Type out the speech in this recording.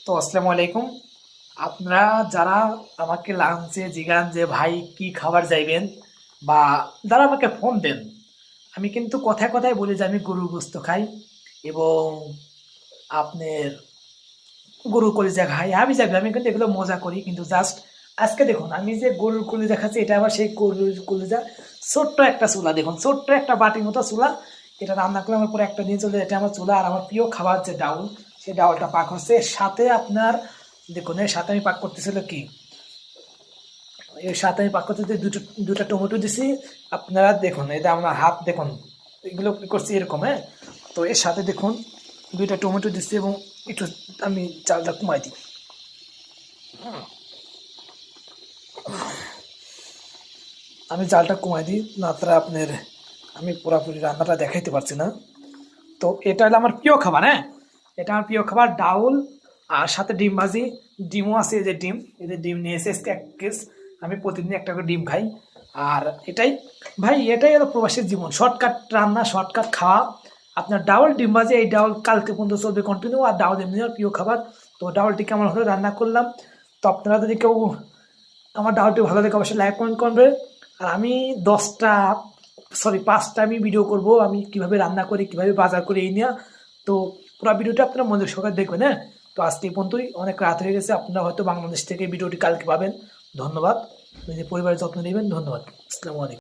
তো আসসালামু আলাইকুম। আপনারা যারা আমাকে লাঞ্চে জিগান যে ভাই কি খাবার চাইবেন বা যারা আমাকে ফোন দেন, আমি কিন্তু কথায় কথায় বলি যে আমি গরুর গোস্ত খাই এবং আপনার গরুর কলিজা খাই। আমি কিন্তু এগুলো মজা করি, কিন্তু জাস্ট আজকে দেখুন আমি যে গরুর কলিজা খাচ্ছি, এটা আবার সেই গরুর কলিজা। ছোট্ট একটা চুলা, দেখুন ছোট্ট একটা বাটির মতো চুলা। এটা রান্না করে আমার পুরো একটা দিন চলে, এটা আমার চুলা। আর আমার প্রিয় খাবার যে ডাউল, সেই ডাউলটা পাক হচ্ছে। এর সাথে আপনার দেখুন, এর সাথে আমি পাক করতেছিল কি, এর সাথে আমি পাক করতে দুটো দুটো টমেটো দিছি। আপনারা দেখুন, এটা আমার হাত দেখুন, এগুলো কি করছি এরকম। হ্যাঁ, তো এর সাথে দেখুন দুইটা টমেটো দিচ্ছি এবং একটু আমি চালটা কমাই দিই। আমি জালটা কমাই দিই, না তারা আপনার আমি পুরোপুরি রান্নাটা দেখাইতে পারছি না। তো এটা হলো আমার প্রিয় খাবার। হ্যাঁ, এটা আমার প্রিয় খাবার ডাউল। আর সাথে ডিম ভাজি, ডিমও আছে। এই যে ডিম, এই যে ডিম নিয়ে এসে এক কেস। আমি প্রতিদিন একটা করে ডিম খাই। আর এটাই ভাই, এটাই হলো প্রবাসীর জীবন, শর্টকাট রান্না, শর্টকাট খাওয়া। আপনার ডাউল ডিম ভাজি, এই ডাউল কালকে পর্যন্ত চলবে কন্টিনিউ। আর ডাউল এমনি আমার প্রিয় খাবার। তো ডাউলটি কেমন হলো রান্না করলাম। তো আপনারা যদি কেউ আমার ডাউলটি ভালো লাগে অবশ্যই লাইক কমেন্ট করবে। আর আমি 5টা আমি ভিডিও করব, আমি কিভাবে রান্না করি, কিভাবে বাজার করি, এই নিয়ে। তো পুরো ভিডিওটা আপনারা মনোযোগ সহকারে দেখবেন। হ্যাঁ, তো আজকে এই পর্যন্তই, অনেক রাত হয়ে গেছে। আপনারা হয়তো বাংলাদেশ থেকে ভিডিওটি কালকে পাবেন। ধন্যবাদ। নিজের পরিবারের যত্ন নেবেন। ধন্যবাদ। আসসালামু আলাইকুম।